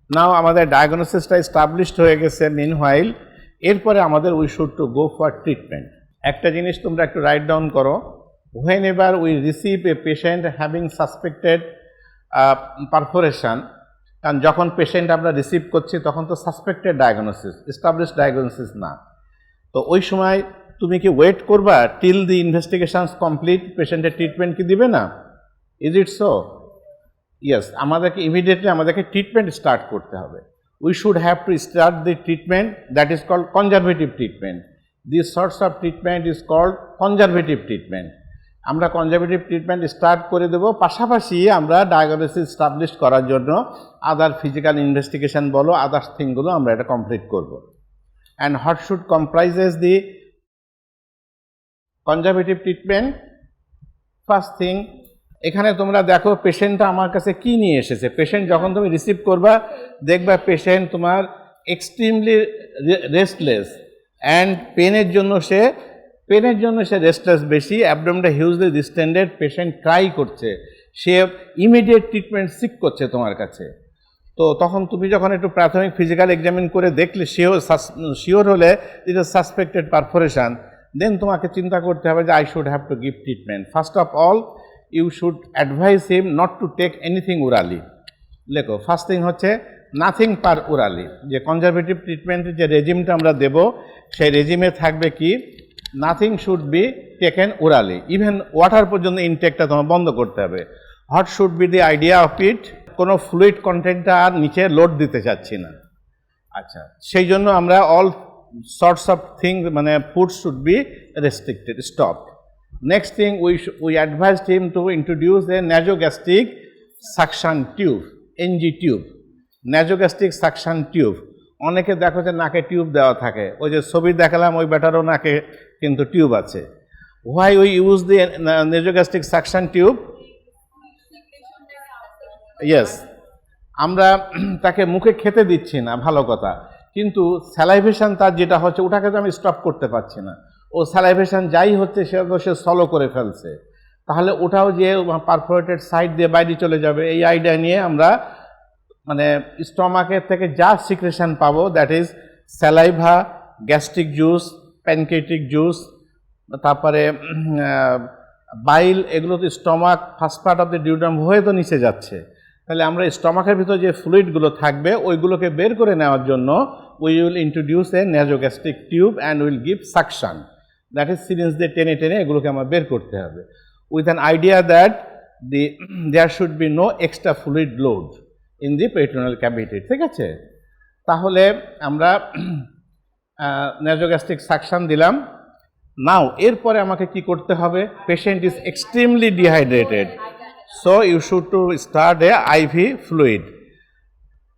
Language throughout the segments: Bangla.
নাও আমাদের ডায়াগনোসিসটা এস্টাবলিশড হয়ে গেছে মিনহোয়াইল, এরপরে আমাদের we should to go for treatment. একটা জিনিস তোমরা একটু রাইট ডাউন করো, whenever we receive a patient having suspected perforation, কারণ যখন পেশেন্ট আমরা রিসিভ করছি তখন তো সাসপেক্টেড ডায়াগনোসিস, এস্টাবলিশড ডায়াগনোসিস না, তো ওই সময় তুমি কি ওয়েট করবা টিল দি ইনভেস্টিগেশনস কমপ্লিট, পেশেন্টের ট্রিটমেন্ট কি দিবে না? Is it so? ইয়েস, আমাদেরকে ইমিডিয়েটলি আমাদেরকে ট্রিটমেন্ট স্টার্ট করতে হবে। We should have to start the treatment that is called conservative treatment. This sorts of treatment is called conservative treatment. আমরা কনজারভেটিভ ট্রিটমেন্ট স্টার্ট করে দেব, পাশাপাশি আমরা ডায়াগনোসিস স্টাবলিশ করার জন্য আদার ফিজিক্যাল ইনভেস্টিগেশন বলো, আদার্স থিংগুলো আমরা এটা কমপ্লিট করব। And what should comprises the conservative treatment? First thing, এখানে তোমরা দেখো পেশেন্টটা আমার কাছে কি নিয়ে এসেছে। পেশেন্ট যখন তুমি রিসিভ করবা দেখবা পেশেন্ট তোমার এক্সট্রিমলি রেস্টলেস অ্যান্ড পেনের জন্য সে রেস্টলেস বেশি, অ্যাবডোমেনটা হিউজলি ডিস্টেন্ডেড, পেশেন্ট ক্রাই করছে, সে ইমিডিয়েট ট্রিটমেন্ট সিক করছে তোমার কাছে। তো তখন তুমি যখন একটু প্রাথমিক ফিজিক্যাল এক্সামিন করে দেখলে শিওর হলে it is suspected perforation, then তোমাকে চিন্তা করতে হবে যে I should have to give treatment. First of all you should advise him not to take anything orally. লেখো, ফার্স্ট থিং হচ্ছে নাথিং পার ওরালি। যে কনজারভেটিভ ট্রিটমেন্টের যে রেজিমটা আমরা দেব সেই রেজিমে থাকবে কি, nothing should be taken orally, even water পর্যন্ত ইনটেকটা তোমার বন্ধ করতে হবে। What should be the idea of ইট? কোনো ফ্লুইড কন্টেন্টটা আর নিচে লোড দিতে চাচ্ছি না। আচ্ছা, সেই জন্য আমরা অল সর্টস অফ থিংস মানে food should be restricted, stop. Next thing, we advised him to introduce a nasogastric suction tube, NG tube, nasogastric suction tube. অনেকে দেখো যে নাকে টিউব দেওয়া থাকে, ওই যে ছবি দেখালাম ওই ব্যাটারও নাকে কিন্তু টিউব আছে। Why we use the nasogastric suction tube? Yes, আমরা তাকে মুখে খেতে দিচ্ছি না, ভালো কথা, কিন্তু স্যালাইভেশন তার যেটা হচ্ছে ওটাকে তো আমি স্টপ করতে পারছি না, ও স্যালাইভেশন যাই হচ্ছে সে সলো করে ফেলছে, তাহলে ওটাও যে পারফোরেটেড সাইড দিয়ে বাইরে চলে যাবে। এই আইডিয়া নিয়ে আমরা মানে স্টমাকের থেকে যা সিক্রেশন পাবো, that is saliva, gastric juice, pancreatic juice, তারপরে বাইল, এগুলো তো stomach first part of the duodenum হয়ে তো নিচে যাচ্ছে, তাহলে আমরা স্টমাকের ভিতর যে ফ্লুইডগুলো থাকবে ওইগুলোকে বের করে নেওয়ার জন্য we will introduce a nasogastric tube and will give suction, that is syringe দিয়ে টেনে টেনে এগুলোকে আমার বের করতে হবে, with an idea that there should be no extra fluid load in the peritoneal cavity. ঠিক আছে, তাহলে আমরা ন্যাজোগ্যাস্ট্রিক সাকশন দিলাম। নাও এরপরে আমাকে কি করতে হবে? Patient is extremely dehydrated, so you should to start a IV fluid.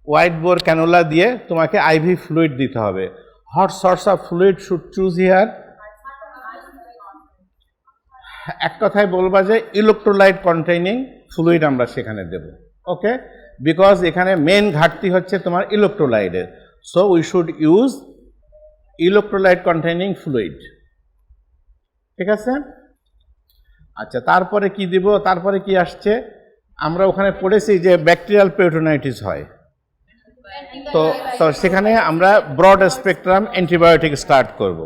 Wide bore cannula দিয়ে তোমাকে আইভি ফ্লুইড দিতে হবে। What sorts of fluid should choose here? এক কথায় বলবা যে ইলেকট্রোলাইট কন্টেইনিং ফ্লুইড আমরা সেখানে দেব। ওকে, বিকজ এখানে মেন ঘাটতি হচ্ছে তোমার ইলেকট্রোলাইটের, so we should use electrolyte containing fluid. ঠিক আছে, আচ্ছা, তারপরে কি দিব? তারপরে কি আসছে? আমরা ওখানে পড়েছি যে ব্যাকটেরিয়াল পেরিটোনাইটিস হয়, তো সেখানে আমরা ব্রড স্পেকট্রাম অ্যান্টিবায়োটিক স্টার্ট করব।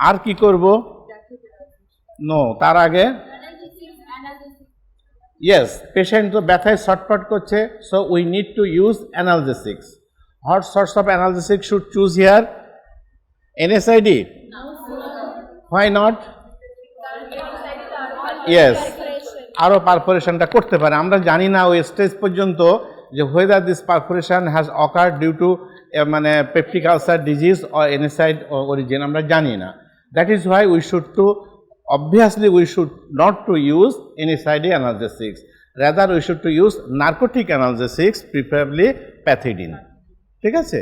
আর কি করব? নো, তার আগে ইয়েস, পেশেন্ট তো ব্যথায় ছটফট করছে, so we need to use analgesics. What sorts of analgesics should choose here? NSAID? Why not? Yes, আরও পারফোরেশনটা করতে পারে, আমরা জানি না ওই স্টেজ পর্যন্ত যে whether this perforation has occurred due to মানে peptic ulcer disease or NSAID origin, আমরা জানি না। That is why we should to obviously we should not to use NSAID analgesics, rather we should to use narcotic analgesics, preferably pethidine। ঠিক আছে,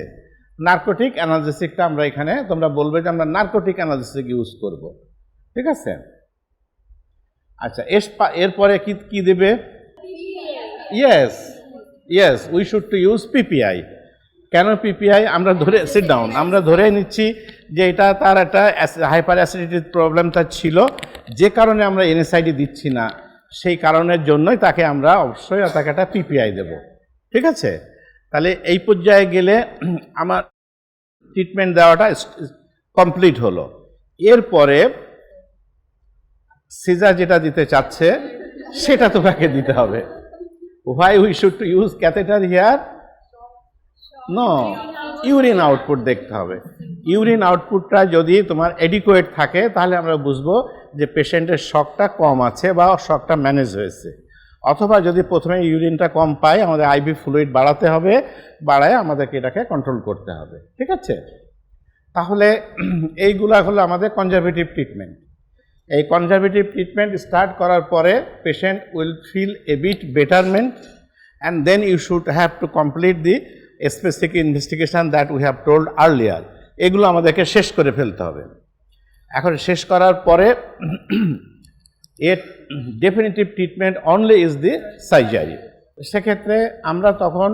নার্কোটিক অ্যানালজেসিকটা আমরা এখানে তোমরা বলবে যে আমরা নার্কোটিক অ্যানালজেসিক ইউজ করব। ঠিক আছে, আচ্ছা, এরপরে কি দেবে? Yes yes, we should to use PPI. কেন পিপিআই? আমরা ধরে সিট ডাউন, আমরা ধরে নিচ্ছি যে এটা তার একটা হাইপার অ্যাসিডিটির প্রবলেম তার ছিল, যে কারণে আমরা এনএসআইডি দিচ্ছি না, সেই কারণের জন্যই তাকে আমরা অবশ্যই তাকে একটা পিপিআই দেব। ঠিক আছে, তাহলে এই পর্যায়ে গেলে আমার ট্রিটমেন্ট দেওয়াটা কমপ্লিট হলো। এরপরে সিজার যেটা দিতে চাচ্ছে সেটা তোমাকে দিতে হবে। Why we should to use catheter here? No, urine output দেখতে হবে। ইউরিন আউটপুটটা যদি তোমার এডিকুয়েট থাকে তাহলে আমরা বুঝবো যে পেশেন্টের শকটা কম আছে বা শকটা ম্যানেজ হয়েছে। অথবা যদি প্রথমে ইউরিনটা কম পাই আমাদের আইভি ফ্লুইড বাড়াতে হবে, বাড়ায় আমাদেরকে এটাকে কন্ট্রোল করতে হবে। ঠিক আছে, তাহলে এইগুলা হলো আমাদের কনজারভেটিভ ট্রিটমেন্ট। এই কনজারভেটিভ ট্রিটমেন্ট স্টার্ট করার পরে patient will feel a bit betterment and then you should have to complete the specific investigation that we have told earlier. এগুলো আমাদেরকে শেষ করে ফেলতে হবে। এখন শেষ করার পরে এর definitive treatment only is the surgery. সেক্ষেত্রে আমরা তখন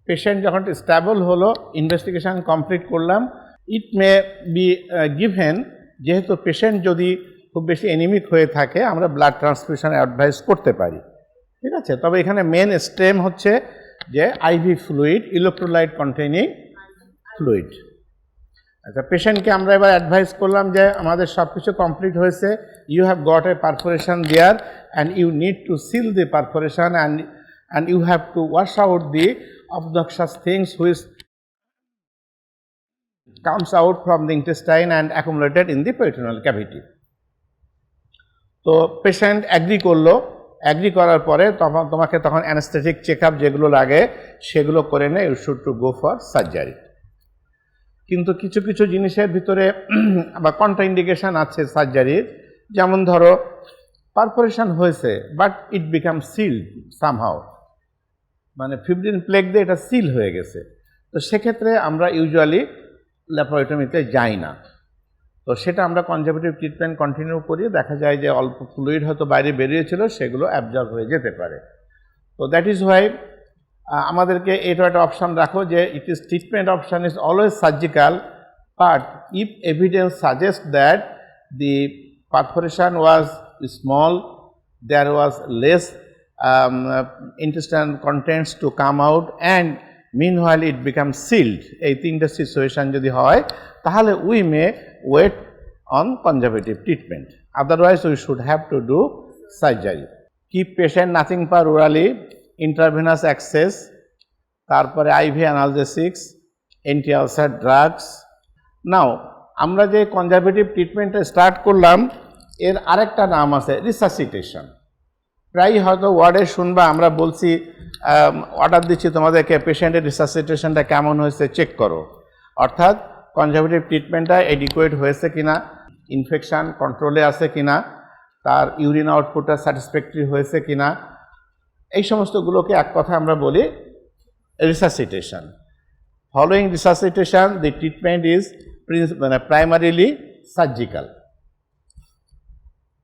পেশেন্ট যখন স্টেবল হলো, ইনভেস্টিগেশন কমপ্লিট করলাম, ইট মে বি গিভেন, যেহেতু পেশেন্ট যদি খুব বেশি এনিমিক হয়ে থাকে আমরা ব্লাড ট্রান্সফিউশন অ্যাডভাইস করতে পারি। ঠিক আছে, তবে এখানে মেন স্টেম হচ্ছে যে IV fluid, electrolyte containing fluid. আচ্ছা, পেশেন্টকে আমরা এবার অ্যাডভাইস করলাম যে আমাদের সব কিছু কমপ্লিট হয়েছে, you have got a perforation there and you need to seal the perforation and you have to wash out the obnoxious things which comes out from the intestine and accumulated in the peritoneal cavity. তো পেশেন্ট অ্যাগ্রি করলো, অ্যাগ্রি করার পরে তোমাকে তখন অ্যানেস্থেটিক চেক আপ যেগুলো লাগে সেগুলো করে নেয়, you should to go for surgery. কিন্তু কিছু কিছু জিনিসের ভিতরে বা কন্ট্রাইন্ডিকেশন আছে সার্জারির, যেমন ধরো পারফোরেশন হয়েছে but it become sealed somehow, মানে ফিব্রিন প্লেগ দিয়ে এটা সিল হয়ে গেছে। তো সেক্ষেত্রে আমরা ইউজুয়ালি ল্যাপারোটমিতে যাই না। তো সেটা আমরা কনজারভেটিভ ট্রিটমেন্ট কন্টিনিউ করি, দেখা যায় যে অল্প ফ্লুইড হয়তো বাইরে বেরিয়েছিল সেগুলো অ্যাবজর্ব হয়ে যেতে পারে। তো দ্যাট ইজ হোয়াই আমাদেরকে এটা একটা অপশান রাখো যে it is treatment option is always surgical, but if evidence suggest that the perforation was small, there was less intestinal contents to come out and meanwhile it becomes sealed, এই তিনটা সিচুয়েশন যদি হয় তাহলে we may wait on conservative treatment, otherwise we should have to do surgery. Keep patient nothing per orally, intravenous access, তারপরে IV analgesics, anti-ulcer drugs. Now আমরা যে কনজারভেটিভ ট্রিটমেন্টটা স্টার্ট করলাম এর আরেকটা নাম আছে রিসাসিটেশন। প্রায়ই হয়তো ওয়ার্ডে শুনবা আমরা বলছি অর্ডার দিচ্ছি তোমাদেরকে পেশেন্টের রিসাসিটেশনটা কেমন হয়েছে চেক করো, অর্থাৎ কনজারভেটিভ ট্রিটমেন্টটা এডিকুয়েট হয়েছে কিনা, ইনফেকশন কন্ট্রোলে আছে কিনা, তার ইউরিন আউটপুটটা স্যাটিসফ্যাক্টরি হয়েছে কিনা, এই সমস্তগুলোকে এক কথা আমরা বলি resuscitation. Following resuscitation the treatment is primarily surgical.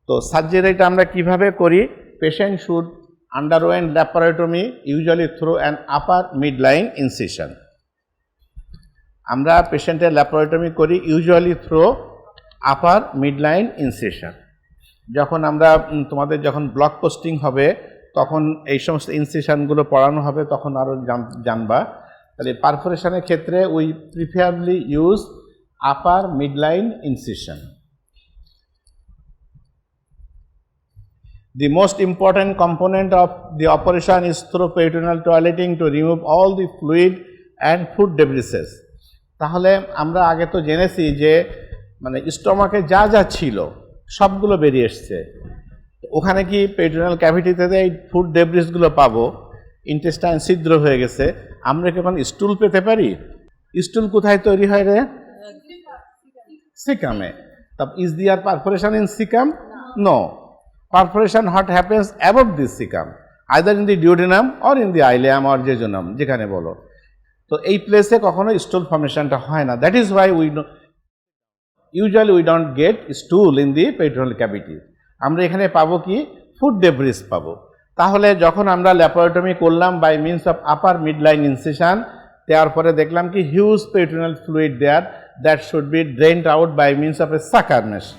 তো সার্জারিটা আমরা কিভাবে করি? Patient should underwent laparotomy usually through an upper midline incision. আমরা পেশেন্টের ল্যাপারোটমি করি ইউজুয়ালি থ্রু আপার মিডলাইন ইনসিশন। যখন আমরা তোমাদের যখন ব্লক পোস্টিং হবে তখন এই সমস্ত ইনসিশনগুলো পড়ানো হবে, তখন আরও জানবা। তাহলে পারফোরেশনের ক্ষেত্রে we preferably use upper midline incision. The most important component of the operation is through peritoneal toileting to remove all the fluid and food debris. তাহলে আমরা আগে তো জেনেছি যে মানে স্টমাকে যা যা ছিল সবগুলো বেরিয়ে এসছে, ওখানে কি পেরিটোনিয়াল ক্যাভিটিতে এই ফুড ডেব্রিসগুলো পাবো, ইন্টেস্টাইন ছিদ্র হয়ে গেছে, আমরা কি এখন স্টুল পেতে পারি? স্টুল কোথায় তৈরি হয় রে? সিকামে। তা is there perforation in caecum? No. Perforation what happens above this cecum, either in the duodenum or in the ileum or jejunum, যেখানে বলো। তো এই প্লেসে কখনো স্টুল ফর্মেশনটা হয় না। That is Y usually we don't get stool in the peritoneal cavity. আমরা এখানে পাবো কি? ফুড ডেব্রিস পাবো। তাহলে যখন আমরা ল্যাপারোটমি করলাম by means of upper midline incision, দেওয়ার পরে দেখলাম কি huge peritoneal fluid there that should be drained out by means of a sucker mesh.